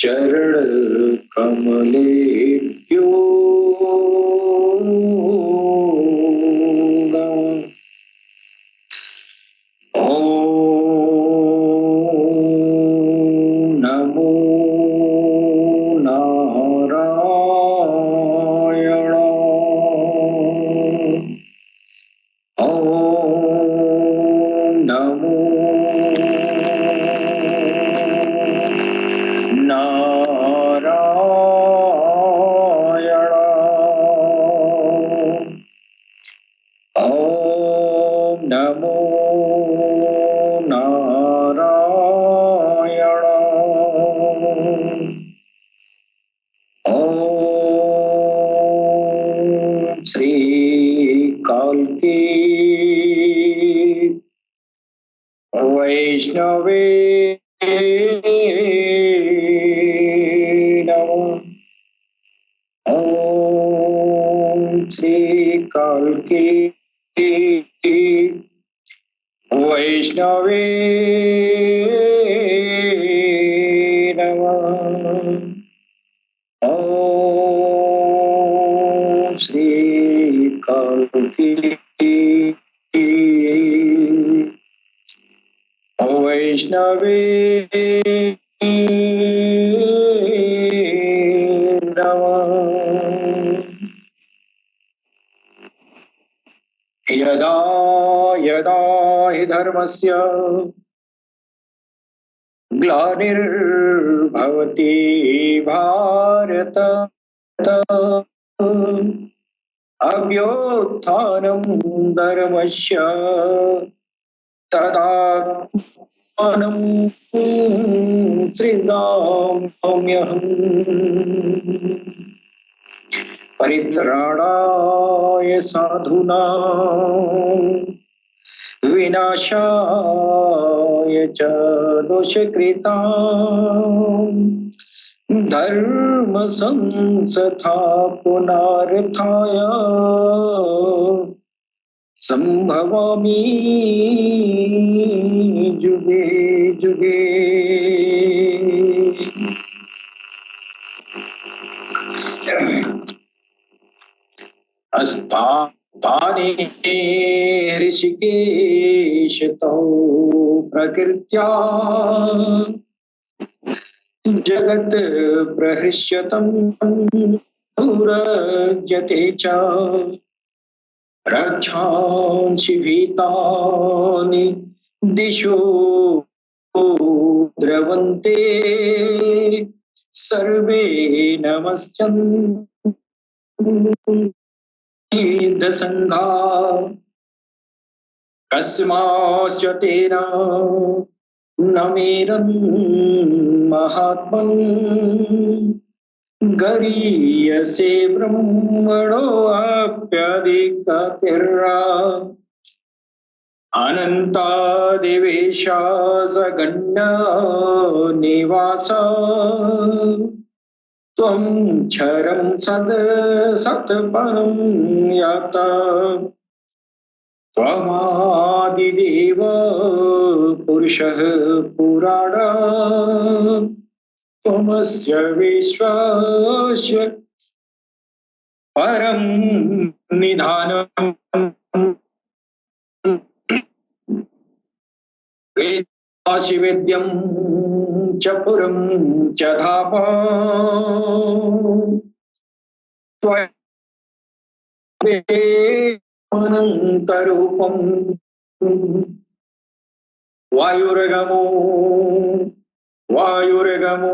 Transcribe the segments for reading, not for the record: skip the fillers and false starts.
चरण कमलेभ्यो नमो नारायण। नमो नारायण। नमो नारायण। श्री कल्की वैष्णवे नमः। श्री कल्की वैष्णवे नमः। श्री कल्की वैष्णवे नमः। यदा यदा हि धर्मस्य ग्लानिर्भवति भारत अभ्युत्थानं धर्मस्य तदात्मानं सृजाम्यहम्। परित्राणाय साधूनां विनाशाय च दुष्कृतां धर्म संस्थापनार्थाय संभवामि जुगे जुगे। अस्तानि ऋषिकेश तौ प्रकृत्या जगत् प्रहृष्यतं रज्यते च रक्षांसि भीतानि दिशो द्रवन्ते सर्वे नमस्यन्ति संघा कस्माश्च तेन न मेरन् महात्मन् गरीयसे ब्रह्मणोऽप्यधिकतिर्रा अनन्ता देवेशा सगण्य निवास त्वं क्षरं सत्परं यात त्वमादिदेव पुरुषः पुराण त्वमस्य विश्वस्य परं निधानम् वेदासि वेद्यं च पुरं च धाम अनन्तरूपं वायुर्गमो वायुर्गमो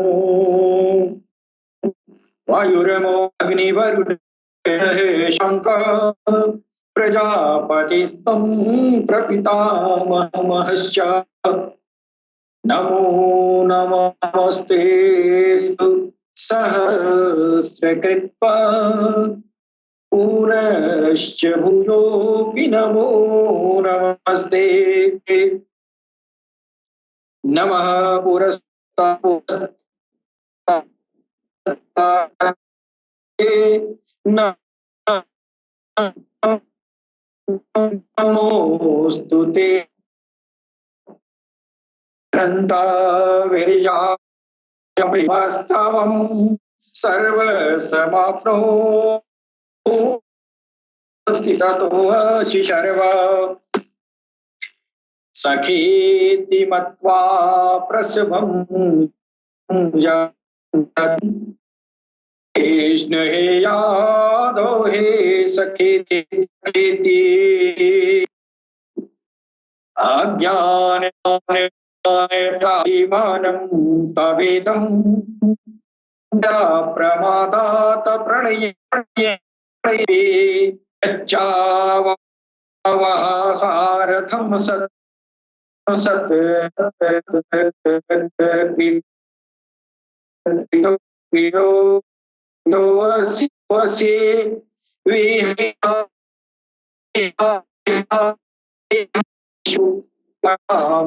वायुर्गमो अग्निवरुणः शङ्कः प्रजापतिस्तं प्रपितामहश्च नमो नमस्तेस्तु सहस्रकृत्वा पुनश्च भूयोऽपि नमो नमस्ते। नमः नमोऽस्तु ते ग्रन्था विर्या वास्तवं सर्वसमाप्नोति ततोऽसि सर्व सखेति मत्वा प्रसभं कृष्ण हे यादव हे सखेति अज्ञानमानं तवेदं प्रमादात प्रणये यच्चावः सारथं सत्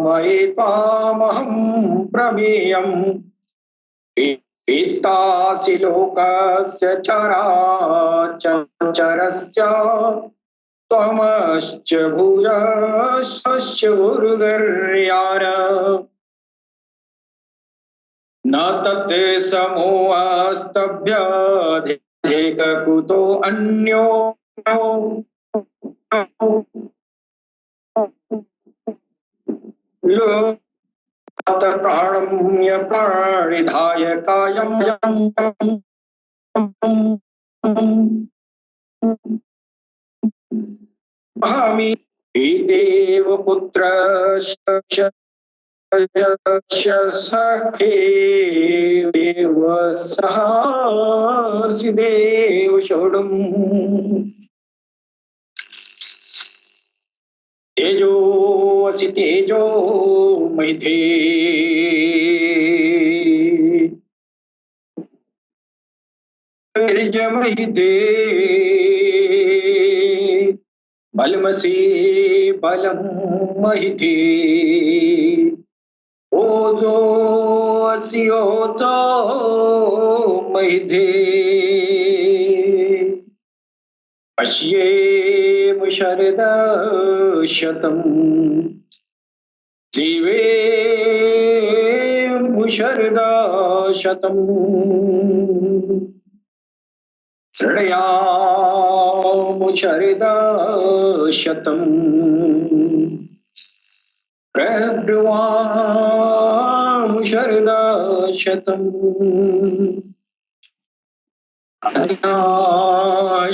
मये त्वामहं प्रमेयम् इत्तासि लोकस्य चराचरस्य त्वमश्च भूयश्च भूर्गर्यान न तत् समोऽस्तभ्यधिक कुतो अन्यो लोकात् प्राणम्य प्राणिधाय कायं भामि देव पुत्रस्य सखे देव सहासि देव शोडुम् तेजोऽसि तेजो मैथे निर्जमहिते बलमसि बलं महिते ओजोऽसि ओजो महिते पश्येम शरदशतम् जीवेम शरदशतम् शृणुयाम शरदशतम् प्रब्रुवाम शरदशतम्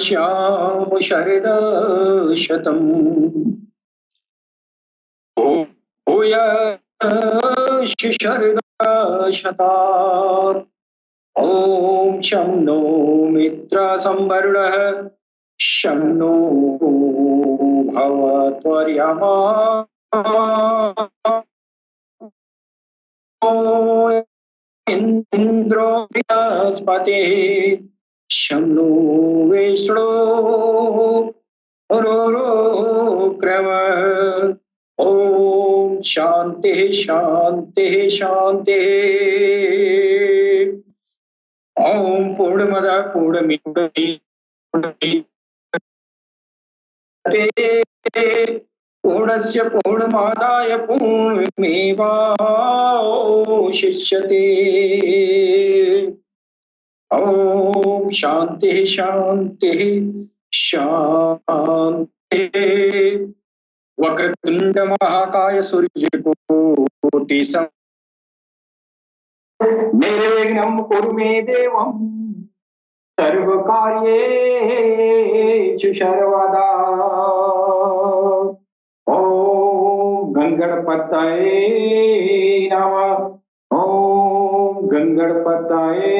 श्याम शरदशतम् भूयश्च शरदशतात् ॐ शं नो मित्रसंवरुणः शं नो भवत्वर्यमा इन्द्रो बृहस्पतिः शं नो विष्णो रुक्रम ॐ शान्तिः शान्तिः शान्तिः ॐ पूर्णमदः पूर्णमिदं पूर्णस्य पूर्णमादाय पूर्णमेवावशिष्यते ॐ शान्तिः शान्तिः शान्तिः वक्रतुंड महाकाय सूर्यकोटि निर्विघ्नं कुरु मे देवं सर्वकार्येषु सर्वदा ॐ गणपतये नमः ॐ गणपतये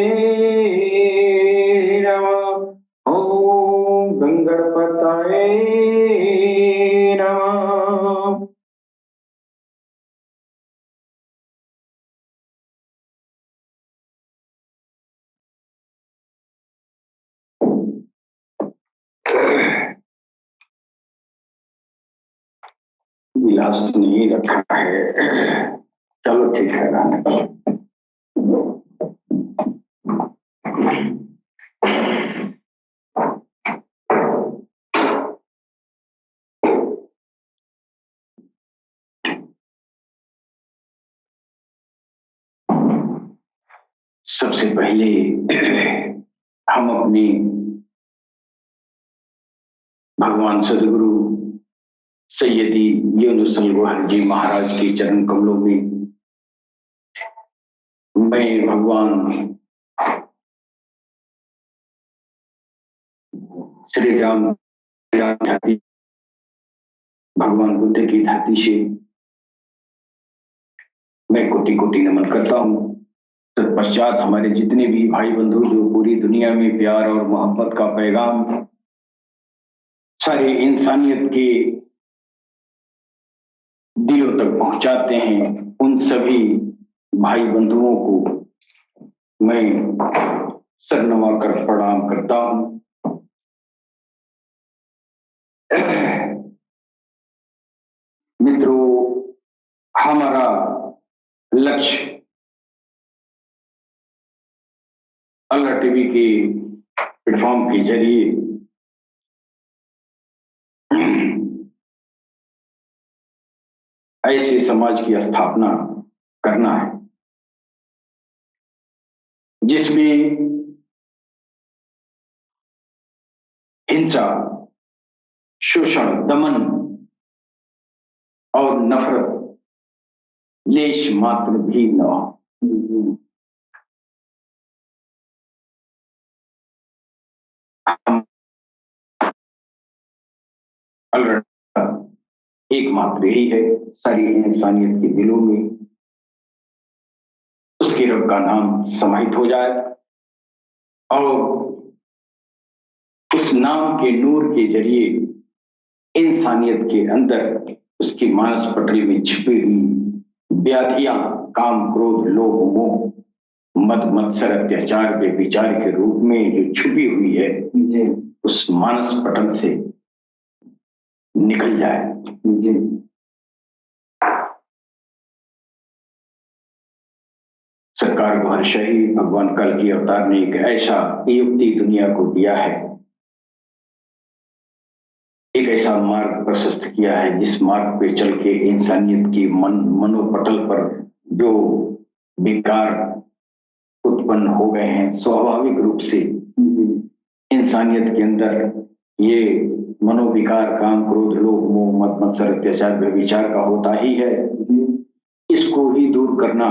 नमः ॐ गणपतये नमः गिलास नहीं रखा है, चलो ठीक है ना। सबसे पहले हम अपने भगवान सदगुरु सैयदी यूनुस गौहर जी महाराज के चरण कमलों में मैं भगवान श्री राम धरती भगवान बुद्ध की धरती से मैं कोटि कोटि नमन करता हूँ। तत्पश्चात हमारे जितने भी भाई बंधु जो पूरी दुनिया में प्यार और मोहब्बत का पैगाम सारी इंसानियत के दिलों तक पहुंचाते हैं, उन सभी भाई बंधुओं को मैं सर नवा कर प्रणाम करता हूं। मित्रों, हमारा लक्ष्य अल्लाह टीवी के प्लेटफॉर्म के जरिए ऐसे समाज की स्थापना करना है जिसमें हिंसा, शोषण, दमन और नफरत लेश मात्र भी न हो। एकमात्र यही है सारी इंसानियत के दिलों में उसके रब का नाम समाहित हो जाए और उस नाम के नूर के जरिए इंसानियत के अंदर उसकी मानस पटरी में छिपी हुई व्याधियां, काम, क्रोध, लोभ, मोह, मद, मत्सर, अत्याचार, बेविचार के रूप में जो छुपी हुई है उस मानस पटल से निकल जाए। सरकार को हर्षही भगवान कल की अवतार ने एक ऐसा युक्ति दुनिया को दिया है, एक ऐसा मार्ग प्रशस्त किया है जिस मार्ग पे चल के इंसानियत की मनोपटल पर जो विकार उत्पन्न हो गए हैं, स्वाभाविक रूप से इंसानियत के अंदर ये मनोविकार, काम, क्रोध, लोभ, मोह, मद, मत्सर, अत्याचार, व्यभिचार का होता ही है। इसको ही दूर करना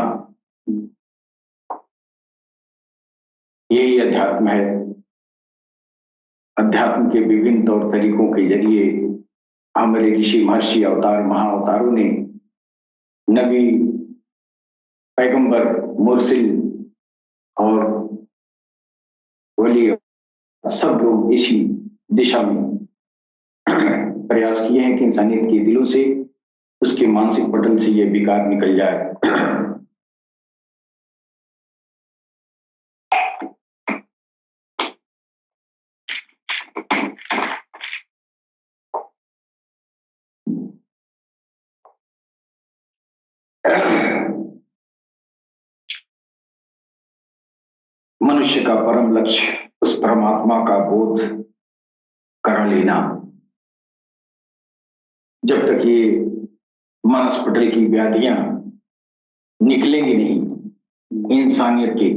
यही अध्यात्म है। अध्यात्म के विभिन्न तौर तरीकों के जरिए हमारे ऋषि, महर्षि, अवतार, महाअवतारों ने, नबी, पैगंबर, मुरसिल और वली सब लोग इसी दिशा में प्रयास किए हैं कि इंसानियत के दिलों से, उसके मानसिक पटल से ये विकार निकल जाए। मनुष्य का परम लक्ष्य उस परमात्मा का बोध करा लेना। जब तक ये मानस पटल की व्याधियां निकलेंगी नहीं, इंसानियत की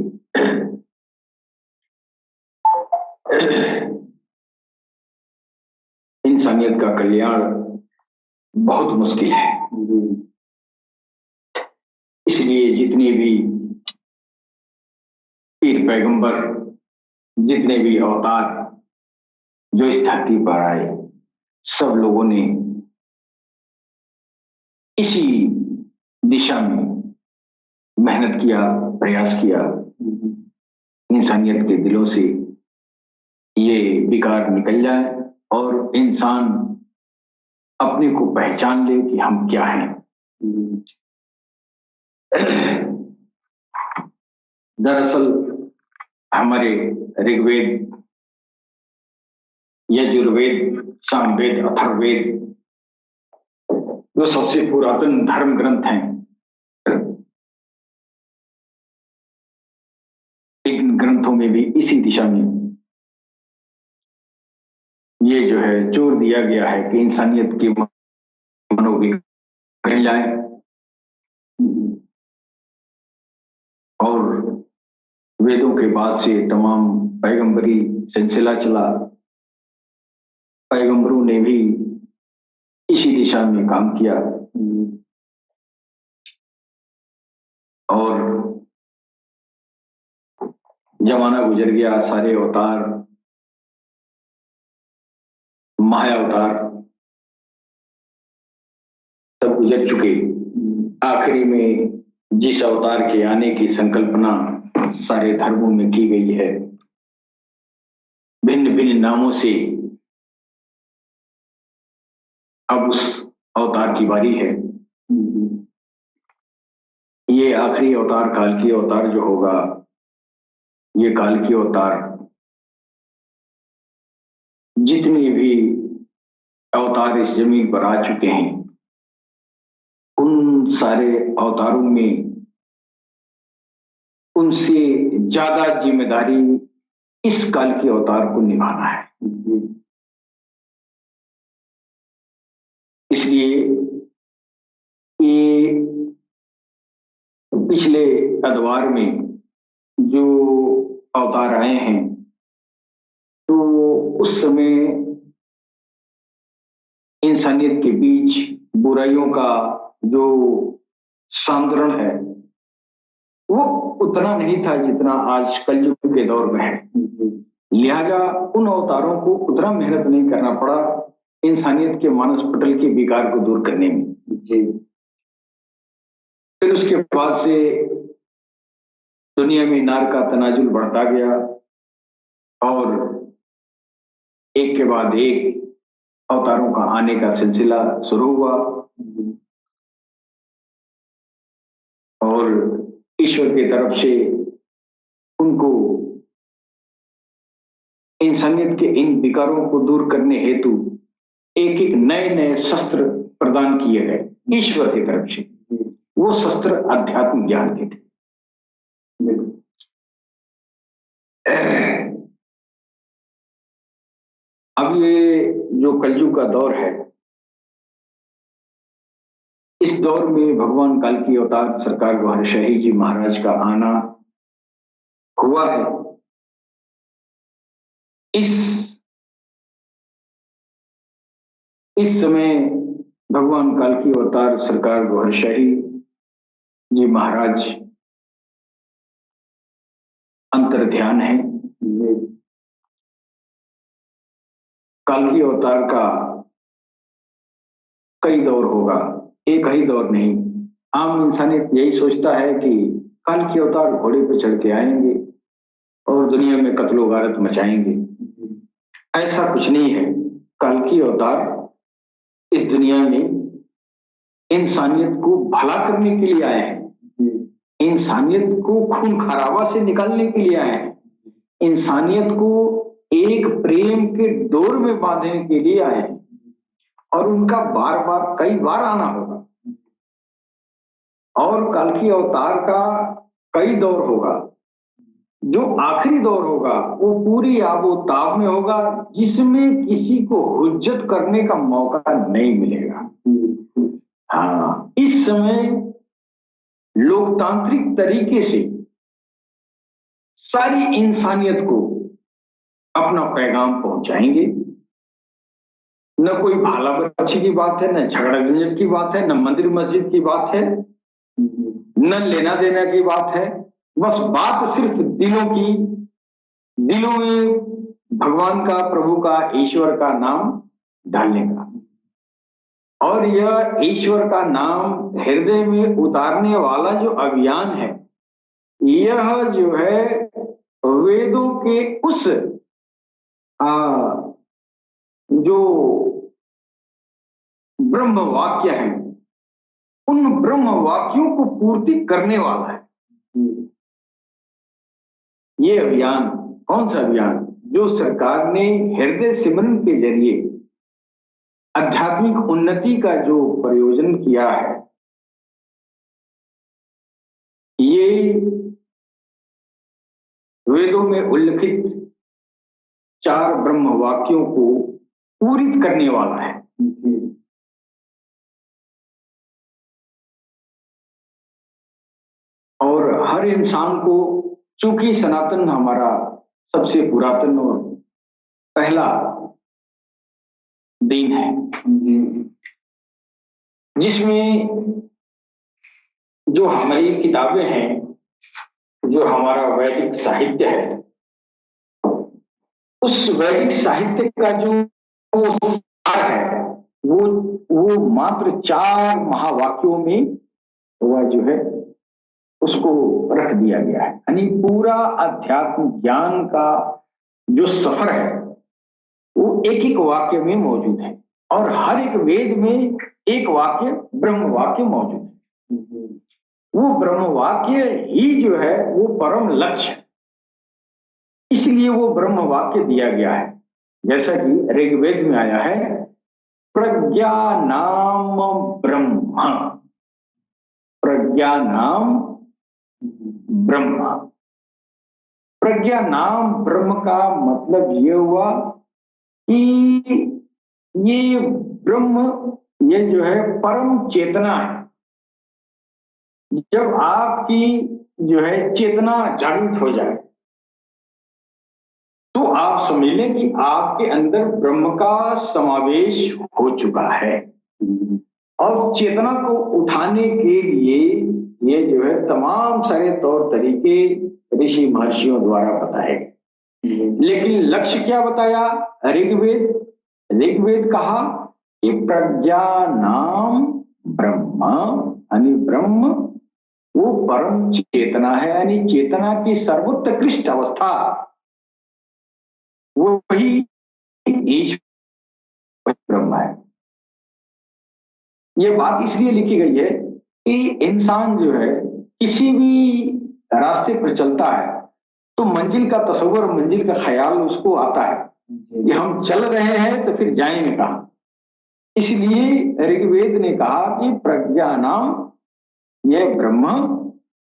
इंसानियत का कल्याण बहुत मुश्किल है। इसलिए जितने भी पीर पैगंबर, जितने भी अवतार जो इस धरती पर आए, सब लोगों ने इसी दिशा में मेहनत किया, प्रयास किया। इंसानियत के दिलों से ये विकार निकल जाए और इंसान अपने को पहचान ले कि हम क्या हैं। दरअसल हमारे ऋग्वेद, यजुर्वेद, सामवेद, अथर्ववेद जो सबसे पुरातन धर्म ग्रंथ हैं, इन ग्रंथों में भी इसी दिशा में ये जो है जोर दिया गया है कि इंसानियत के मनोविकार जाए और वेदों के बाद से तमाम पैगंबरी सिलसिला चला। पैगंबरों ने भी इसी दिशा में काम किया और जमाना गुजर गया, सारे अवतार, महाअवतार सब गुजर चुके। आखिरी में जिस अवतार के आने की संकल्पना सारे धर्मों में की गई है, भिन्न भिन्न नामों से, अब उस अवतार की बारी है। ये आखिरी अवतार, काल की अवतार जो होगा, ये काल की अवतार जितने भी अवतार इस जमीन पर आ चुके हैं, उन सारे अवतारों में उनसे ज्यादा जिम्मेदारी इस काल के अवतार को निभाना है। इसलिए ये पिछले अदवार में जो अवतार आए हैं, तो उस समय इंसानियत के बीच बुराइयों का जो सांद्रण है वो उतना नहीं था जितना आज कलयुग के दौर में है। लिहाजा उन अवतारों को उतना मेहनत नहीं करना पड़ा इंसानियत के मानस पटल के विकार को दूर करने में। फिर उसके बाद से दुनिया में नार का तनाजुल बढ़ता गया और एक के बाद एक अवतारों का आने का सिलसिला शुरू हुआ और ईश्वर की तरफ से उनको इंसानियत के इन विकारों को दूर करने हेतु एक एक नए नए शस्त्र प्रदान किए गए ईश्वर की तरफ से। वो शस्त्र अध्यात्म ज्ञान के थे। अब ये जो कलयुग का दौर है, इस दौर में भगवान काल की अवतार सरकार वाराणसी जी महाराज का आना हुआ है। इस समय भगवान काल की अवतार सरकार वाराणसी जी महाराज अंतर ध्यान है। काल की अवतार का कई दौर होगा, एक ही दौर नहीं। आम इंसानियत यही सोचता है कि काल की अवतार घोड़े पर चढ़ के आएंगे और दुनिया में कत्लो गारत मचाएंगे। ऐसा कुछ नहीं है। काल की अवतार इस दुनिया में इंसानियत को भला करने के लिए आए हैं, इंसानियत को खून खराबा से निकालने के लिए आए हैं, इंसानियत को एक प्रेम के डोर में बांधने के लिए आए हैं और उनका बार बार कई बार आना होगा। और काल की अवतार का कई दौर होगा। जो आखिरी दौर होगा वो पूरी आबोताब में होगा, जिसमें किसी को हुज्जत करने का मौका नहीं मिलेगा। हाँ, इस समय लोकतांत्रिक तरीके से सारी इंसानियत को अपना पैगाम पहुंचाएंगे। न कोई भाला बच्ची की बात है, न झगड़ा झंझट की बात है, न मंदिर मस्जिद की बात है, न लेना देना की बात है। बस बात सिर्फ दिलों की, दिलों में भगवान का, प्रभु का, ईश्वर का नाम डालने का। और यह ईश्वर का नाम हृदय में उतारने वाला जो अभियान है, यह जो है वेदों के उस जो ब्रह्म वाक्य है, उन ब्रह्म वाक्यों को पूर्ति करने वाला है। ये अभियान कौन सा अभियान? जो सरकार ने हृदय सिमरन के जरिए आध्यात्मिक उन्नति का जो प्रयोजन किया है, ये वेदों में उल्लिखित 4 ब्रह्म वाक्यों को पूरित करने वाला है। और हर इंसान को चूंकि सनातन हमारा सबसे पुरातन और पहला दीन है, जिसमें जो हमारी किताबें हैं, जो हमारा वैदिक साहित्य है, उस वैदिक साहित्य का जो वो सार है, वो मात्र 4 महावाक्यों में वह जो है उसको रख दिया गया है। यानी पूरा अध्यात्म ज्ञान का जो सफर है वो एक एक वाक्य में मौजूद है, और हर एक वेद में एक वाक्य ब्रह्म वाक्य मौजूद है। वो ब्रह्म वाक्य ही जो है वो परम लक्ष्य है, इसलिए वो ब्रह्म वाक्य दिया गया है। जैसा कि ऋग्वेद में आया है, प्रज्ञा नाम ब्रह्म, प्रज्ञा नाम ब्रह्म। प्रज्ञा नाम ब्रह्म का मतलब ये हुआ कि ये ब्रह्म, ये जो है परम चेतना है। जब आपकी जो है चेतना जागृत हो जाए तो आप समझ लें कि आपके अंदर ब्रह्म का समावेश हो चुका है। और चेतना को उठाने के लिए ये जो है तमाम सारे तौर तरीके ऋषि महर्षियों द्वारा बताए, लेकिन लक्ष्य क्या बताया? ऋग्वेद कहा कि प्रज्ञा नाम ब्रह्म, यानी ब्रह्म वो परम चेतना है, यानी चेतना की सर्वोत्कृष्ट अवस्था वही ईश्वर ब्रह्म है। ये बात इसलिए लिखी गई है कि इंसान जो है किसी भी रास्ते पर चलता है तो मंजिल का तस्वर, मंजिल का ख्याल उसको आता है कि हम चल रहे हैं तो फिर जाएंगे कहां। इसलिए ऋग्वेद ने कहा कि प्रज्ञा नाम ये ब्रह्म,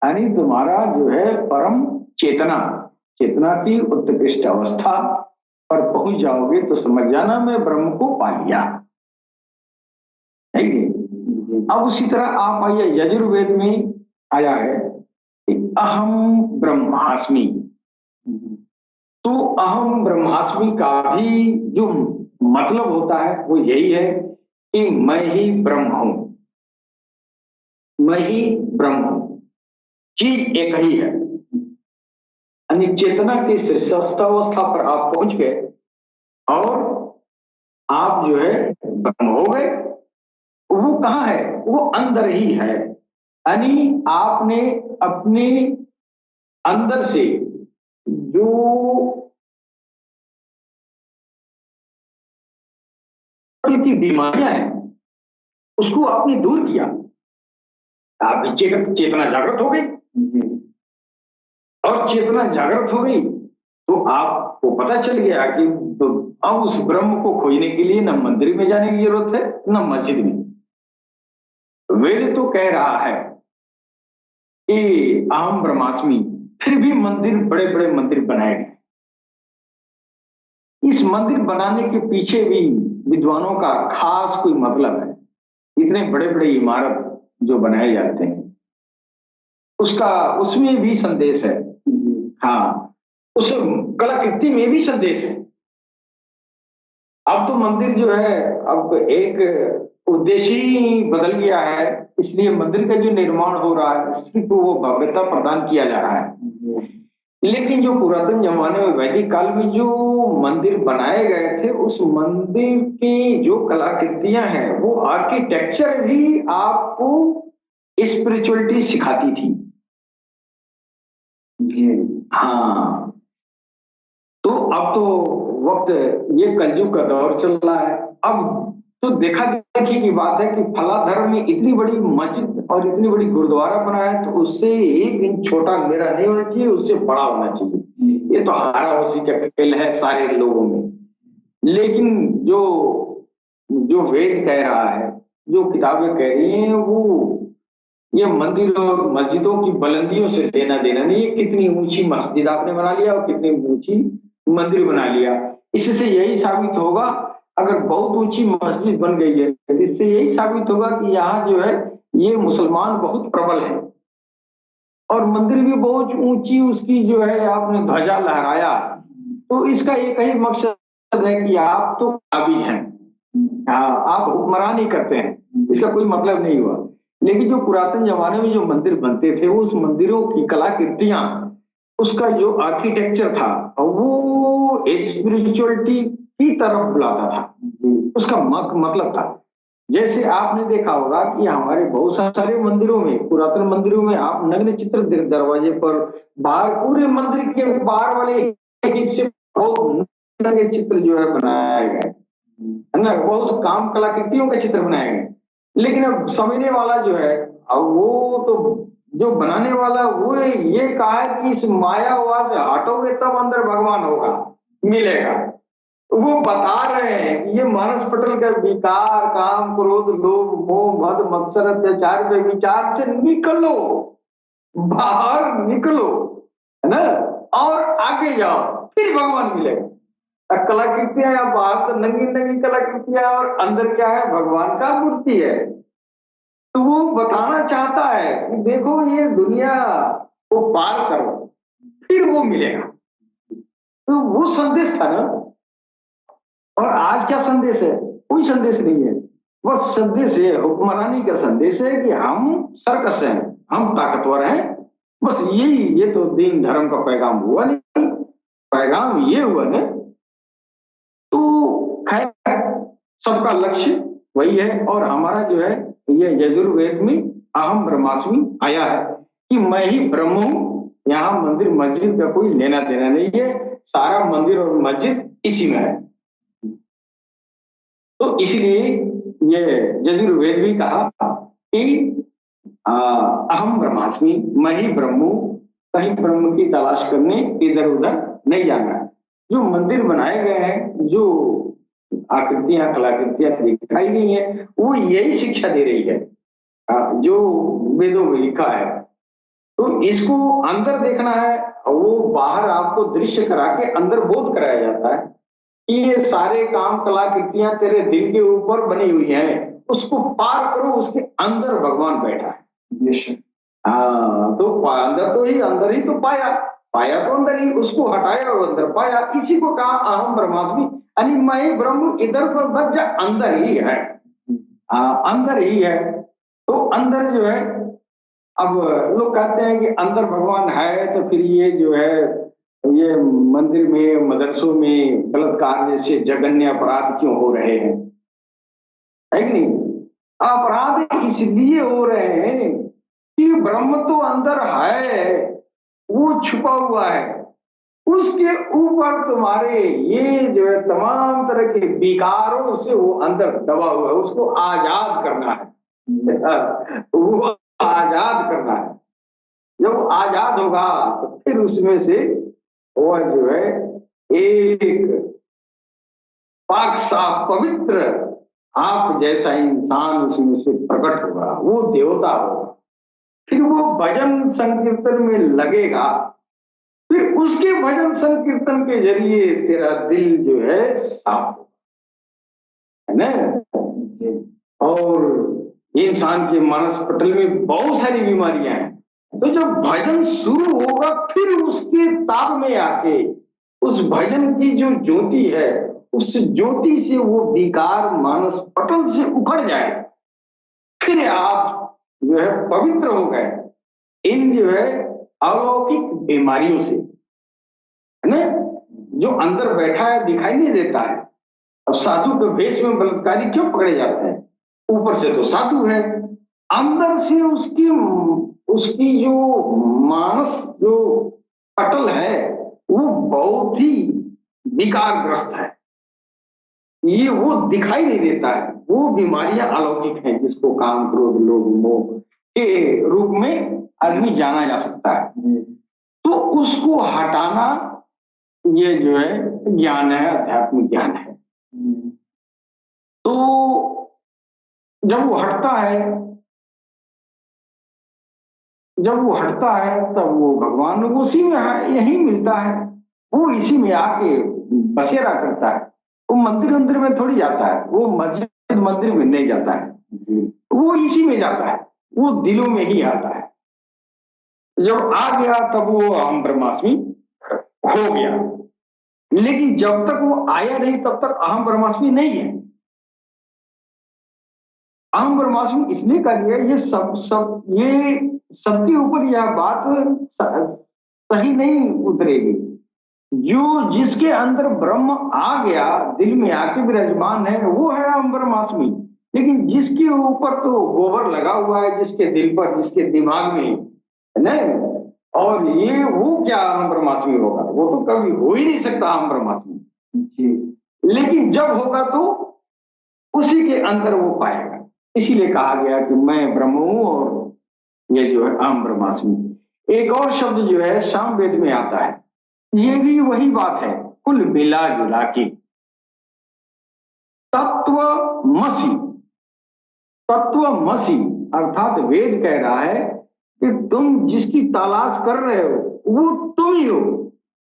यानी तुम्हारा जो है परम चेतना, चेतना की उत्कृष्ट अवस्था पर पहुंच जाओगे तो समझ जाना मैं ब्रह्म को पा लिया। अब उसी तरह आप आइए, यजुर्वेद में आया है कि अहम ब्रह्मास्मि। तो अहम ब्रह्मास्मि का भी जो मतलब होता है वो यही है कि मैं ही ब्रह्म हूं, मैं ही ब्रह्म हूं, चीज एक ही है। यानी चेतना की शीर्षावस्था पर आप पहुंच गए और आप जो है ब्रह्म हो गए। वो कहां है? वो अंदर ही है। यानी आपने अपने अंदर से जो की बीमारियां हैं उसको आपने दूर किया, आपकी चेतना जागृत हो गई। और चेतना जागृत हो गई तो आपको पता चल गया कि तो अब उस ब्रह्म को खोजने के लिए न मंदिर में जाने की जरूरत है न मस्जिद में। वेद तो कह रहा है कि अहम ब्रह्मास्मि, फिर भी मंदिर, बड़े बड़े मंदिर बनाए गए। इस मंदिर बनाने के पीछे भी विद्वानों का खास कोई मतलब है। इतने बड़े बड़े इमारत जो बनाए जाते हैं उसका, उसमें भी संदेश है। हाँ, उस कलाकृति में भी संदेश है। अब तो मंदिर जो है अब एक उद्देश्य ही बदल गया है, इसलिए मंदिर का जो निर्माण हो रहा है इसको वो भव्यता प्रदान किया जा रहा है। लेकिन जो पुरातन जमाने में वैदिक काल में जो मंदिर बनाए गए थे उस मंदिर की जो कलाकृतियां हैं वो आर्किटेक्चर भी आपको स्पिरिचुअलिटी सिखाती थी। हाँ, तो अब तो वक्त, ये कलयुग का दौर चल रहा है। अब तो देखा देखी की बात है कि फला धर्म में इतनी बड़ी मस्जिद और इतनी बड़ी गुरुद्वारा बनाया है तो उससे एक इंच छोटा मेरा नहीं होना चाहिए, उससे बड़ा होना चाहिए। ये तो हारा उसी का खेल है सारे लोगों में। लेकिन जो जो वेद कह रहा है, जो किताबें कह रही हैं, वो ये मंदिर और मस्जिदों की बुलंदियों से लेना देना नहीं है। कितनी ऊंची मस्जिद आपने बना लिया और कितनी ऊंची मंदिर बना लिया, इससे यही साबित होगा, अगर बहुत ऊंची मस्जिद बन गई है तो इससे यही साबित होगा कि यहाँ जो है ये मुसलमान बहुत प्रबल है। और मंदिर भी बहुत ऊंची उसकी जो है आपने ध्वजा लहराया, तो इसका एक ही मकसद है कि आप तो काबिज हैं, हाँ, आप हुक्मरानी करते हैं, इसका कोई मतलब नहीं हुआ। लेकिन जो पुरातन जमाने में जो मंदिर बनते थे, उस मंदिरों की कलाकृतियां, उसका जो आर्किटेक्चर था, वो स्पिरिचुअलिटी की तरफ बुलाता था, उसका मतलब था। जैसे आपने देखा होगा कि हमारे बहुत सारे मंदिरों में, पुरातन मंदिरों में आप नग्न चित्र दरवाजे पर, बाहर पूरे मंदिर के बाहर वाले हिस्से बहुत नग्न चित्र जो है बनाए गए, है ना, बहुत काम कलाकृतियों के चित्र बनाए गए। लेकिन अब समझने वाला जो है, अब वो तो जो बनाने वाला वो ये कहा है कि इस माया से हटोगे तब अंदर भगवान होगा, मिलेगा। वो बता रहे हैं कि ये मानस पटल का विकार, काम, क्रोध, लोभ, मोह, मद, मत्सर, अत्याचार पे विचार से निकलो, बाहर निकलो, है ना, और आगे जाओ, फिर भगवान मिलेगा। कलाकृतियां या बाहर तो नंगी नंगी कलाकृतियां, और अंदर क्या है, भगवान का मूर्ति है। तो वो बताना चाहता है कि देखो ये दुनिया को पार करो, फिर वो मिलेगा। तो वो संदेश था ना। और आज क्या संदेश है? कोई संदेश नहीं है। बस संदेश है, हुक्मरानी का संदेश है कि हम सर्कस हैं, हम ताकतवर हैं। बस यही, ये तो दीन धर्म का पैगाम हुआ नहीं, पैगाम ये हुआ ना। तो खैर, सबका लक्ष्य वही है। और हमारा जो है, ये यजुर्वेद में अहम ब्रह्मास्मि आया है कि मैं ही ब्रह्म हूं। यहाँ मंदिर मस्जिद का कोई लेना देना नहीं है, सारा मंदिर और मस्जिद इसी में है। तो इसलिए ये यजुर्वेद भी कहा कि अहम ब्रह्मास्मि, मैं ही ब्रह्म हूं, कहीं ब्रह्म की तलाश करने इधर उधर नहीं जाना। जो मंदिर बनाए गए हैं, जो आकृतियां कलाकृतियां दिखाई गई है, वो यही शिक्षा दे रही है, जो वेदों में लिखा है। तो इसको अंदर देखना है, वो बाहर आपको दृश्य करा के अंदर बोध कराया जाता है कि ये सारे काम कलाकृतियां तेरे दिल के ऊपर बनी हुई हैं, उसको पार करो, उसके अंदर भगवान बैठा है। हाँ, तो अंदर तो ही, अंदर ही तो पाया, पाया तो अंदर ही, उसको हटाया और अंदर पाया। इसी को कहा अहम ब्रह्मास्मि, यानी मैं ब्रह्म इधर पर बच जा, अंदर ही है, अंदर ही है। तो अंदर जो है, अब लोग कहते हैं कि अंदर भगवान है, तो फिर ये जो है, ये मंदिर में, मदरसों में गलत कार्य जैसे जघन्य अपराध क्यों हो रहे हैं, है कि नहीं? अपराध इसलिए हो रहे हैं कि ब्रह्म तो अंदर है, वो छुपा हुआ है, उसके ऊपर तुम्हारे ये जो है तमाम तरह के विकारों से वो अंदर दबा हुआ है, उसको आजाद करना है। वो आजाद करना है। जब आजाद होगा तो फिर उसमें से वह जो है एक पाक साफ पवित्र आप जैसा इंसान उसमें से प्रकट होगा, वो देवता होगा। फिर वो भजन संकीर्तन में लगेगा, फिर उसके भजन संकीर्तन के जरिए तेरा दिल जो है साफ होगा, है ना। और इंसान के मानस पटल में बहुत सारी बीमारियां हैं, तो जब भजन शुरू होगा, फिर उसके ताब में आके उस भजन की जो ज्योति है, उस ज्योति से वो विकार मानस पटल से उखड़ जाए, फिर आप जो है पवित्र हो गए इन जो है अलौकिक बीमारियों से, है ना। जो अंदर बैठा है दिखाई नहीं देता है। अब साधु के भेष में बलात्कारी क्यों पकड़े जाते हैं? ऊपर से तो साधु है, अंदर से उसकी उसकी जो मानस जो पटल है, वो बहुत ही विकारग्रस्त है। ये वो दिखाई नहीं देता है। वो बीमारियां अलौकिक हैं, जिसको काम, क्रोध, लोभ, मोह के रूप में आदमी जाना जा सकता है। तो उसको हटाना, ये जो है ज्ञान है, अध्यात्म ज्ञान है। तो जब वो हटता है, जब वो हटता है तब वो भगवान उसी में है, यही मिलता है। वो इसी में आके बसेरा करता है। वो मंदिर मंदिर में थोड़ी जाता है, वो मस्जिद मंदिर में नहीं जाता है, वो इसी में जाता है, वो दिलों में ही आता है। जब आ गया तब वो अहम ब्रह्मास्मि हो गया। लेकिन जब तक वो आया नहीं तब तक अहम ब्रह्मास्मि नहीं है। अहम ब्रह्मास्मि इसलिए कर दिया, ये सबके ऊपर यह बात सही नहीं उतरेगी। जो जिसके अंदर ब्रह्म आ गया, दिल में आके विराजमान है, वो है अहम ब्रह्मास्मि। लेकिन जिसके ऊपर तो गोबर लगा हुआ है, जिसके दिल पर, जिसके दिमाग में, है ना, और ये वो क्या अहम ब्रह्मास्मि होगा? वो तो कभी हो ही नहीं सकता अहम ब्रह्मास्मि जी। लेकिन जब होगा तो उसी के अंदर वो पाएगा। इसीलिए कहा गया कि मैं ब्रह्म हूं, और ये जो है अहम ब्रह्मास्मि। एक और शब्द जो है सामवेद में आता है, ये भी वही बात है, कुल मिला जुला के तत्वमसि। तत्वमसि अर्थात वेद कह रहा है कि तुम जिसकी तलाश कर रहे हो वो तुम ही हो।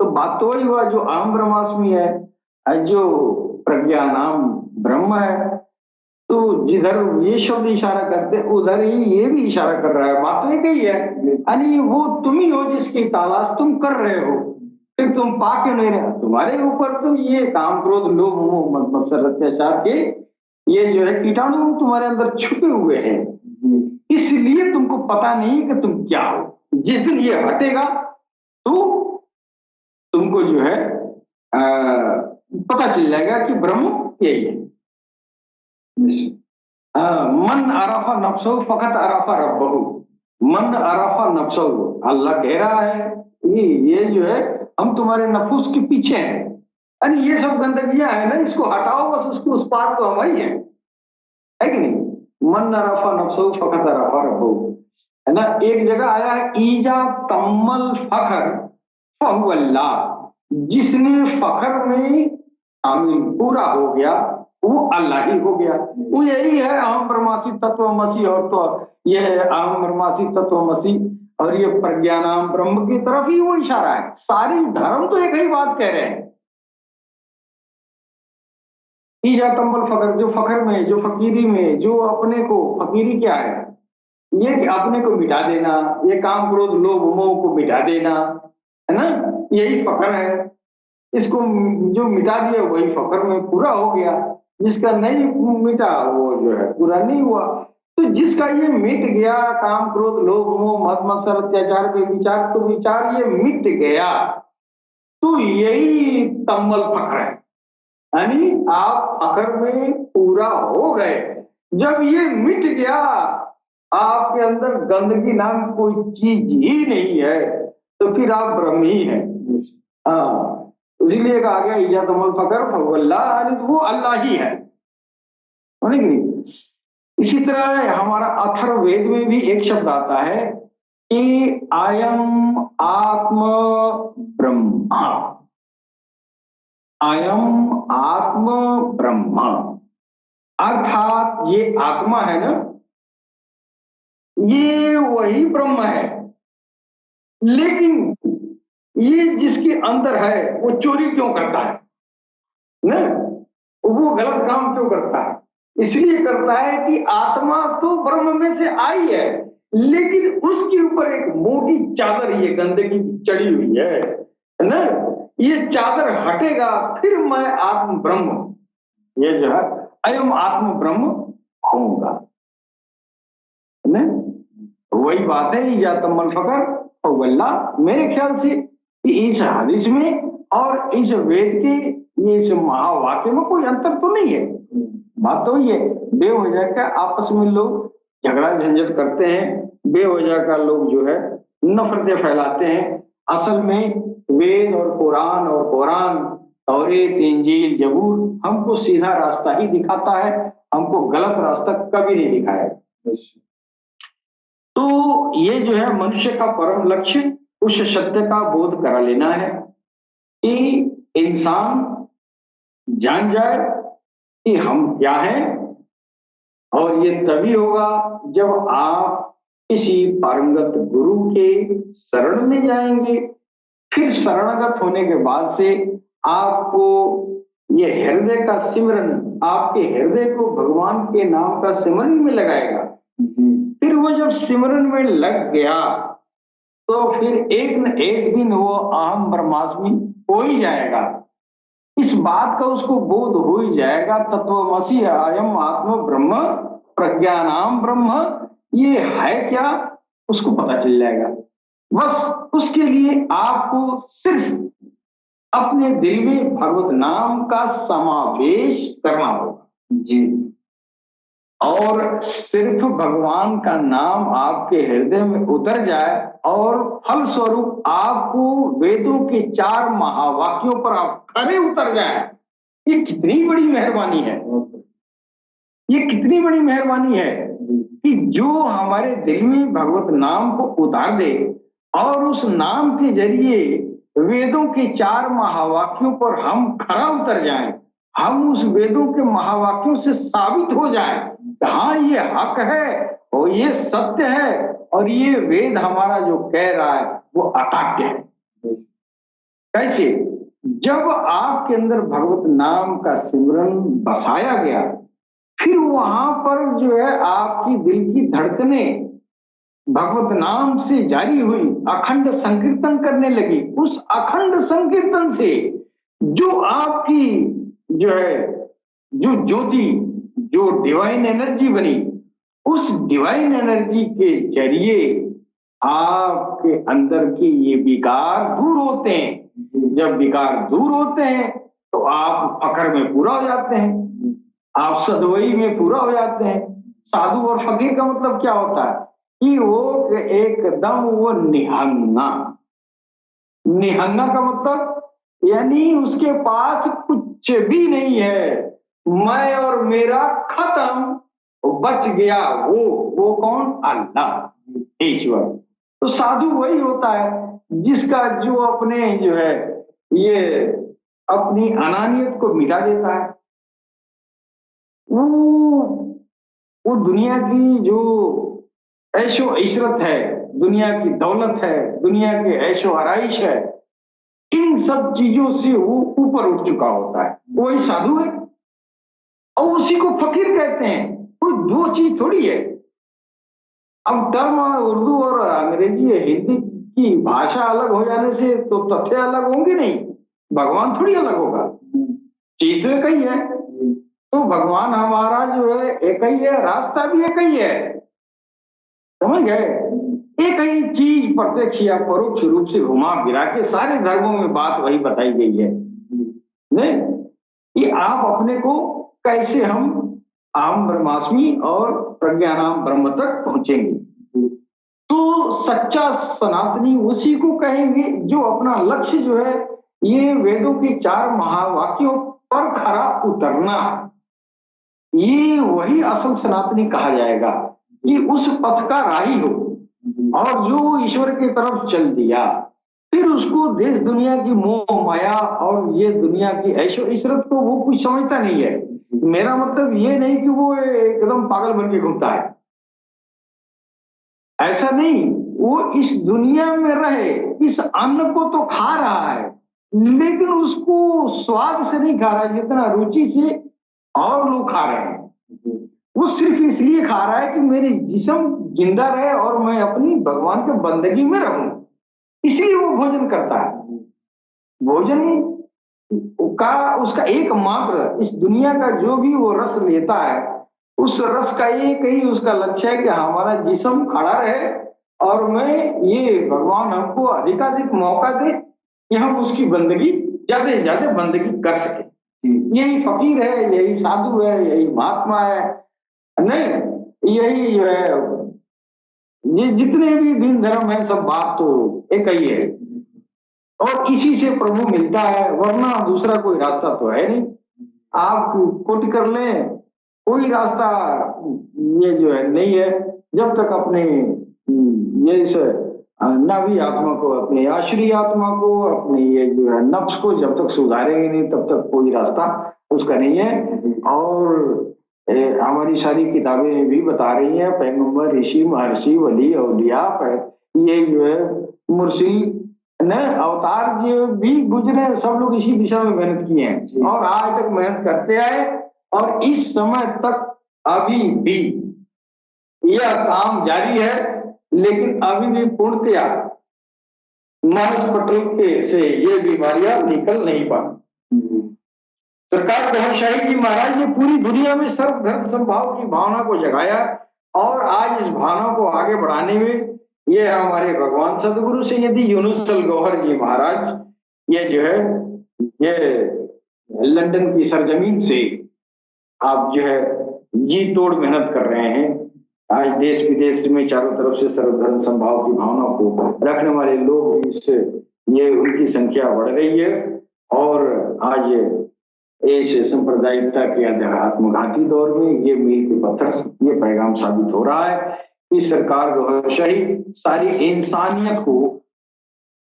तो बात तो वही हुआ, जो अहम ब्रह्मास्मि है, जो प्रज्ञानाम ब्रह्म है। तो जिधर ये शब्द इशारा करते उधर ही ये भी इशारा कर रहा है, बात तो एक ही है, यानी वो तुम ही हो जिसकी तलाश तुम कर रहे हो। फिर तुम पा क्यों नहीं रहे? तुम्हारे ऊपर तो ये काम क्रोध लोभ मोह मद मत्सर अत्याचार के ये जो है कीटाणु तुम्हारे अंदर छुपे हुए हैं, इसलिए तुमको पता नहीं कि तुम क्या हो। जिस दिन ये हटेगा तो तुमको जो है पता चल जाएगा कि ब्रह्म यही है। मन अरफा नफ्सहु फकत अरफा रब्बहु। मन अरफा नफ्सहु, अल्लाह कह रहा है कि ये जो है हम तुम्हारे नफूस के पीछे हैं। अरे ये सब गंदगियां है ना, इसको हटाओ बस, उसके उस पार तो हम ही है कि नहीं? मन अरफा नफ्सहु फकत अरफा रब्बहु, है ना। एक जगह आया है, ईजा तम्मल फखर फहु अल्लाह। जिसने फखर में शामिल पूरा हो गया वो अल्लाह ही हो गया। वो यही है अहम ब्रह्मासी तत्वमसी, और तो ये है अहम ब्रह्मासी तत्वमसी, और ये प्रज्ञानाम ब्रह्म की तरफ ही वो इशारा है। सारी धर्म तो एक ही बात कह रहे हैं। ईजा तम्बल फकर, जो फकर में, जो फकीरी में, जो अपने को, फकीरी क्या है? ये कि अपने को मिटा देना, ये काम क्रोध लोभ मोह को मिटा देना, है ना, यही फकर है। इसको जो मिटा दिया वही फकर में पूरा हो गया, जिसका नहीं मिटा वो जो है पूरा नहीं हुआ। तो जिसका ये मिट गया, काम क्रोध लोभ मोह मद मत्सर अत्याचार के विचार, तो विचार ये मिट गया, तो यही तम्मल फकर है। यानी आप फकर में पूरा हो गए। जब ये मिट गया, आपके अंदर गंदगी नाम कोई चीज ही नहीं है, तो फिर आप ब्रह्म ही हैं। हाँ, इसीलिए कहा गया ईजा तमल फकर फवल्ला, यानी वो अल्लाह ही है, कि नहीं? इसी तरह हमारा अथर्ववेद में भी एक शब्द आता है कि आयम आत्म ब्रह्मा। अयम आत्म ब्रह्म, अर्थात ये आत्मा है ना, ये वही ब्रह्म है। लेकिन ये जिसके अंदर है वो चोरी क्यों करता है ना, वो गलत काम क्यों करता है? इसलिए करता है कि आत्मा तो ब्रह्म में से आई है, लेकिन उसके ऊपर एक मोटी चादर ये गंदगी की चढ़ी हुई है ना। ये चादर हटेगा फिर मैं आत्म ब्रह्म, ये जो है अयम आत्म ब्रह्म होऊंगा, है ना। वही बात है, या तम्मल फकर और वल्ला। मेरे ख्याल से कि इस हदीस में और इस वेद के ये इस महावाक्य में कोई अंतर तो नहीं है। बात तो ये बेवजह का आपस में लोग झगड़ा झंझट करते हैं, बेवजह का लोग जो है नफरतें फैलाते हैं। असल में वेद और कुरान तौरेत इंजील जबूर हमको सीधा रास्ता ही दिखाता है, हमको गलत रास्ता कभी नहीं दिखाया। तो ये जो है मनुष्य का परम लक्ष्य उस सत्य का बोध करा लेना है कि इंसान जान जाए कि हम क्या हैं। और ये तभी होगा जब आप किसी पारंगत गुरु के शरण में जाएंगे। फिर शरणागत होने के बाद से आपको ये हृदय का सिमरन, आपके हृदय को भगवान के नाम का सिमरन में लगाएगा। फिर वो जब सिमरन में लग गया तो फिर एक न एक दिन वो अहम ब्रह्मास्मि हो ही जाएगा। इस बात का उसको बोध हो ही जाएगा, तत्वमसि अयम आत्म ब्रह्म प्रज्ञानाम ब्रह्म, ये है क्या उसको पता चल जाएगा। बस उसके लिए आपको सिर्फ अपने दिल में भगवत नाम का समावेश करना होगा जी। और सिर्फ भगवान का नाम आपके हृदय में उतर जाए और फल स्वरूप आपको वेदों के 4 महावाक्यों पर आप खरे उतर जाए, ये कितनी बड़ी मेहरबानी है। ये कितनी बड़ी मेहरबानी है कि जो हमारे दिल में भगवत नाम को उतार दे और उस नाम के जरिए वेदों के 4 महावाक्यों पर हम खरा उतर जाएं, हम उस वेदों के महावाक्यों से साबित हो जाएं, हाँ ये हक है और ये सत्य है और ये वेद हमारा जो कह रहा है वो अकाट्य है। कैसे? जब आपके अंदर भगवत नाम का सिमरन बसाया गया, फिर वहां पर जो है आपकी दिल की धड़कनें भगवत नाम से जारी हुई, अखंड संकीर्तन करने लगी। उस अखंड संकीर्तन से जो आपकी जो है जो ज्योति, जो डिवाइन एनर्जी बनी, उस डिवाइन एनर्जी के जरिए आपके अंदर की ये विकार दूर होते हैं। जब विकार दूर होते हैं तो आप फकर में पूरा हो जाते हैं, आप सदवई में पूरा हो जाते हैं। साधु और फकीर का मतलब क्या होता है कि वो एकदम वो निहंगा। निहंगा का मतलब यानी उसके पास कुछ भी नहीं है, मैं और मेरा खत्म, बच गया वो कौन? अल्लाह, ईश्वर। तो साधु वही होता है जिसका जो अपने जो है ये अपनी अनानियत को मिटा देता है। वो दुनिया की जो ऐशो इशरत है, दुनिया की दौलत है, दुनिया के ऐशो आराइश है, इन सब चीजों से वो ऊपर उठ चुका होता है, वही साधु है। और उसी को फकीर कहते हैं। कोई दो चीज थोड़ी है। अब टर्म उर्दू और अंग्रेजी हिंदी की भाषा अलग हो जाने से तो तथ्य अलग होंगे नहीं, भगवान थोड़ी अलग होगा, चीज तो एक ही है। तो भगवान हमारा जो है एक ही है, रास्ता भी एक ही है, समझ गए? एक ही चीज प्रत्यक्ष या परोक्ष रूप से घुमा फिरा के सारे धर्मों में बात वही बताई गई है, नहीं कि आप अपने को कैसे हम अहम ब्रह्मास्मि और प्रज्ञानाम ब्रह्म तक पहुंचेंगे। तो सच्चा सनातनी उसी को कहेंगे जो अपना लक्ष्य जो है ये वेदों के 4 महावाक्यों पर खरा उतरना, ये वही असल सनातनी कहा जाएगा कि उस पथ का राही हो और जो ईश्वर की तरफ चल दिया, फिर उसको देश दुनिया की मोह माया और ये दुनिया की ऐशो इशरत को वो कुछ समझता नहीं है। मेरा मतलब ये नहीं कि वो एकदम पागल बन के घूमता है, ऐसा नहीं। वो इस दुनिया में रहे, इस अन्न को तो खा रहा है लेकिन उसको स्वाद से नहीं खा रहा है जितना रुचि से और लोग खा रहे हैं। वो सिर्फ इसलिए खा रहा है कि मेरी जिस्म जिंदा रहे और मैं अपनी भगवान के बंदगी में रहूं, इसलिए वो भोजन करता है। भोजन का उसका एकमात्र इस दुनिया का जो भी वो रस लेता है, उस रस का एक ही उसका लक्ष्य है कि हमारा जिस्म खड़ा रहे और मैं ये भगवान हमको अधिकाधिक मौका दे कि हम उसकी बंदगी ज्यादा से ज्यादा बंदगी कर सके। यही फकीर है, यही साधु है, यही महात्मा है, नहीं यही जो है ये जितने भी दिन धर्म है सब बात तो एक ही है और इसी से प्रभु मिलता है, वरना दूसरा कोई रास्ता तो है नहीं। आप कोटि कर लें, कोई रास्ता ये जो है नहीं है। जब तक अपने ये इस नाभी आत्मा को, अपने आश्री आत्मा को, अपने ये जो है नफ्स को जब तक सुधारेंगे नहीं तब तक कोई रास्ता उसका नहीं है। और हमारी सारी किताबें भी बता रही हैं, पैगंबर, ऋषि, महर्षि, वली, औलिया, ये जो है मुर्शिद ने अवतार जो भी गुजरे सब लोग इसी दिशा में मेहनत किए हैं और आज तक मेहनत करते आए और इस समय तक अभी भी यह काम जारी है। लेकिन अभी भी पूर्णतया मानस पटल के से ये बीमारियां निकल नहीं पाती। सरकार दहनशाही जी महाराज ने पूरी दुनिया में सर्वधर्म समभाव की भावना को जगाया और आज इस भावना को आगे बढ़ाने में ये हमारे भगवान सदगुरु सैयदी यूनुसल गौहर जी महाराज ये जो है ये लंदन की सरजमीन से आप जो है जी तोड़ मेहनत कर रहे हैं। आज देश विदेश में चारों तरफ से सर्वधर्म समभाव की भावना को रखने वाले लोग इस ये उनकी संख्या बढ़ रही है और आज इस सांप्रदायिकता के आत्मघाती दौर में ये मील के पत्थर ये पैगाम साबित हो रहा है कि सरकार गौहरशाही सारी इंसानियत को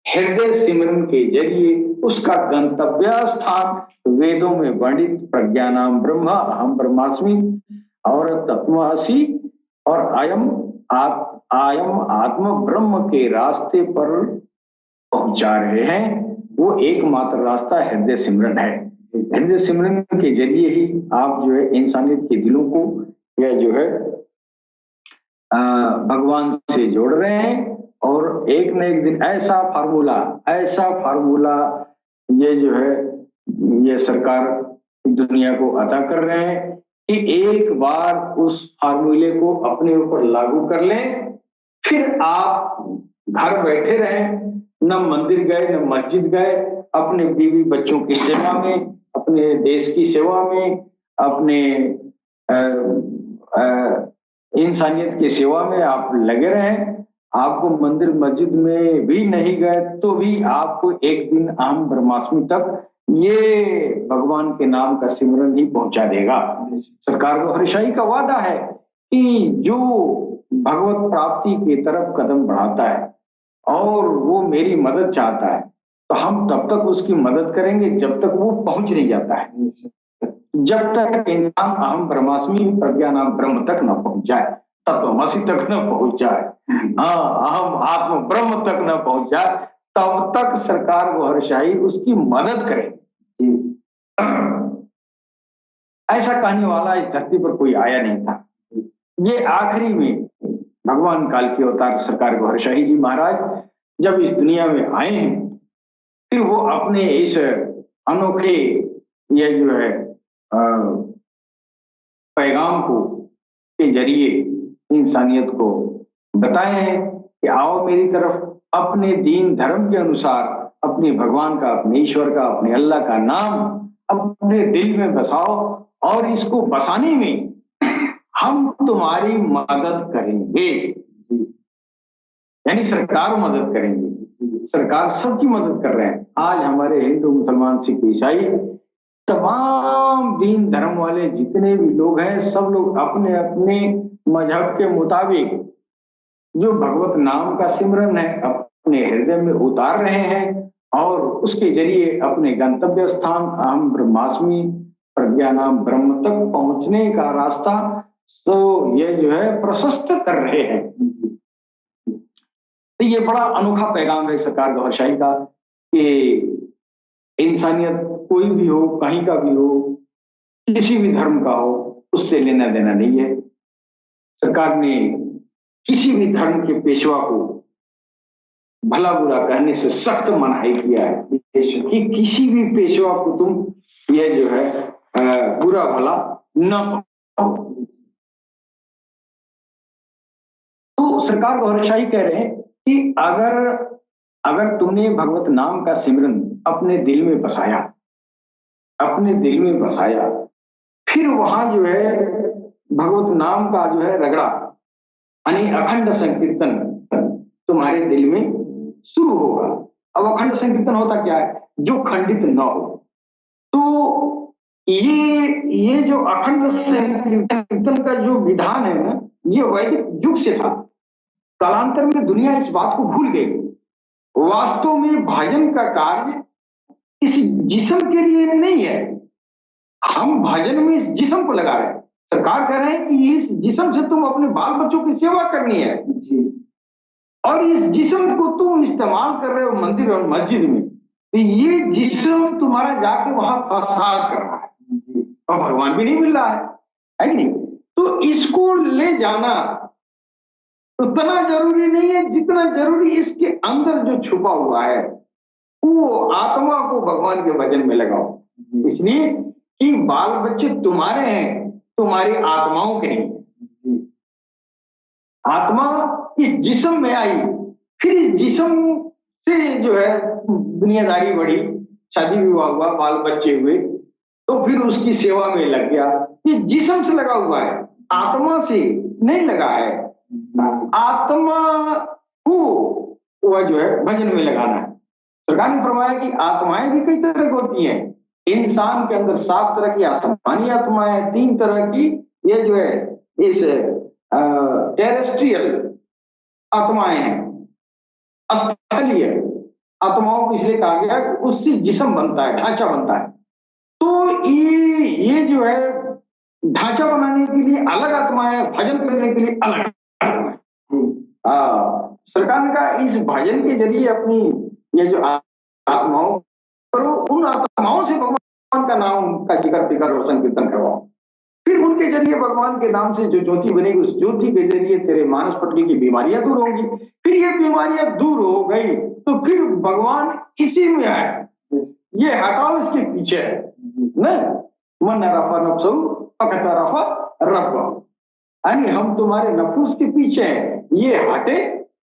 हृदय सिमरन के जरिए उसका गंतव्य स्थान वेदों में वर्णित प्रज्ञानाम ब्रह्म अहम ब्रह्मास्मि और तत्वमसि और आयम आत्म ब्रह्म के रास्ते पर पहुंचा रहे हैं। वो एकमात्र रास्ता हृदय सिमरन है। हृदय सिमरन के जरिए ही आप जो है इंसानियत के दिलों को या जो है भगवान से जोड़ रहे हैं और एक न एक दिन ऐसा फार्मूला ये जो है ये सरकार दुनिया को अता कर रहे हैं कि एक बार उस फार्मूले को अपने ऊपर लागू कर लें, फिर आप घर बैठे रहें, न मंदिर गए न मस्जिद गए, अपने बीवी बच्चों की सेवा में, अपने देश की सेवा में, अपने इंसानियत की सेवा में आप लगे रहें। आपको मंदिर मस्जिद में भी नहीं गए तो भी आपको एक दिन अहम ब्रह्मास्मि तक ये भगवान के नाम का सिमरन ही पहुंचा देगा। सरकार गौहरशाही का वादा है कि जो भगवत प्राप्ति की तरफ कदम बढ़ाता है और वो मेरी मदद चाहता है तो हम तब तक उसकी मदद करेंगे जब तक वो पहुंच नहीं जाता है। जब तक इंसान अहम ब्रह्मास्मि प्रज्ञानाम ब्रह्म तक न पहुंच जाए, तत्वमसि तक न पहुंच जाए, अहम आत्म ब्रह्म तक न पहुंच जाए, तब तक सरकार गौहरशाही उसकी मदद करे। ऐसा कहने वाला इस धरती पर कोई आया नहीं था। ये आखिरी में भगवान काल के अवतार सरकार गौहरशाही जी महाराज जब इस दुनिया में आए हैं, फिर वो अपने इस अनोखे ये जो है पैगाम को के जरिए इंसानियत को बताए हैं कि आओ मेरी तरफ, अपने दीन धर्म के अनुसार अपने भगवान का, अपने ईश्वर का, अपने अल्लाह का नाम अपने दिल में बसाओ और इसको बसाने में हम तुम्हारी मदद करेंगे। यानी सरकार मदद करेंगे। सरकार सबकी मदद कर रहे हैं। आज हमारे हिंदू, मुसलमान, सिख, ईसाई तमाम दीन धर्म वाले जितने भी लोग हैं, सब लोग अपने अपने मजहब के मुताबिक जो भगवत नाम का सिमरन है अपने हृदय में उतार रहे हैं और उसके जरिए अपने गंतव्य स्थान अहम ब्रह्मास्मि प्रज्ञानाम ब्रह्म तक पहुंचने का रास्ता तो ये जो है प्रशस्त कर रहे हैं। तो ये बड़ा अनोखा पैगाम है सरकार गौहरशाही का कि इंसानियत कोई भी हो, कहीं का भी हो, किसी भी धर्म का हो, उससे लेना देना नहीं है। सरकार ने किसी भी धर्म के पेशवा को भला बुरा कहने से सख्त मनाही किया है कि किसी भी पेशवा को तुम ये जो है बुरा भला न कहो। तो सरकार गौहरशाही कह रहे हैं कि अगर तुमने भगवत नाम का सिमरन अपने दिल में बसाया, फिर वहां जो है भगवत नाम का जो है रगड़ा यानी अखंड संकीर्तन तुम्हारे दिल में शुरू होगा। अब अखंड संकीर्तन होता क्या है? जो खंडित न हो। तो ये जो अखंड संकीर्तन का जो विधान है ना, ये वैदिक युग से था। कालांतर में दुनिया इस बात को भूल गई। वास्तव में भजन का कार्य इस जिस्म के लिए नहीं है। हम भजन में इस जिस्म को लगा रहे हैं। सरकार कह रहे हैं कि इस जिस्म से तुम अपने बाल बच्चों की सेवा करनी है और इस जिस्म को तुम इस्तेमाल कर रहे हो मंदिर और मस्जिद में, तो ये जिस्म तुम्हारा जाके वहां फसाद कर रहा है और भगवान भी नहीं मिल रहा है कि नहीं? तो इसको ले जाना उतना जरूरी नहीं है जितना जरूरी इसके अंदर जो छुपा हुआ है, वो आत्मा को भगवान के भजन में लगाओ। इसलिए कि बाल बच्चे तुम्हारे हैं, तुम्हारी आत्माओं के नहीं। आत्मा इस जिस्म में आई, फिर इस जिस्म से जो है दुनियादारी बढ़ी, शादी विवाह हुआ, बाल बच्चे हुए, तो फिर उसकी सेवा में लग गया। ये जिस्म से लगा हुआ है, आत्मा से नहीं लगा है। आत्मा को वह जो है भजन में लगाना है। सरकार ने फरमाया कि आत्माएं भी कई तरह की होती हैं। इंसान के अंदर 7 तरह की आसमानी आत्माएं, 3 तरह की ये जो है इस टेरेस्ट्रियल आत्माएं हैं। स्थलीय आत्माओं को इसलिए कहा गया कि उससे जिस्म बनता है, ढांचा बनता है। तो ये जो है ढांचा बनाने के लिए अलग आत्मा है, भजन करने के लिए अलग आत्मा है। सरकार ने कहा इस भजन के जरिए अपनी ये जो आत्माओं करो, उन आत्माओं से भगवान का नाम का जिक्र फिकर रोशन कीर्तन करवाओ। फिर उनके जरिए भगवान के नाम से जो ज्योति बनेगी, उस ज्योति के जरिए तेरे मानस पटली की बीमारियां दूर होंगी। फिर ये बीमारियां दूर हो गई तो फिर भगवान इसी में है, ये हटाओ इसके पीछे है नहीं। मन रफा नफ्सु फकत रफा रब, यानी हम तुम्हारे नफूस के पीछे हैं, ये हटे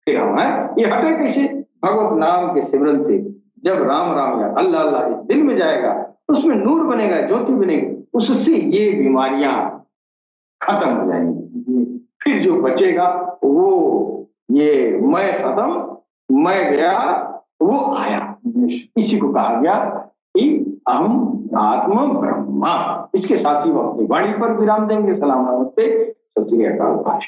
फिर हम है। ये हटे कैसे? भगवत नाम के सिमरन से। जब राम राम या अल्लाह अल्लाह इस दिल में जाएगा, उसमें नूर बनेगा, ज्योति बनेगी, उससे ये बीमारियां खत्म हो जाएंगी। फिर जो बचेगा वो ये मैं खत्म, मैं गया, वो आया। इसी को कहा गया कि अहम आत्मा ब्रह्मा। इसके साथ ही वो अपनी वाणी पर विराम देंगे। सलाम नमस्ते, सत श्री अकाल।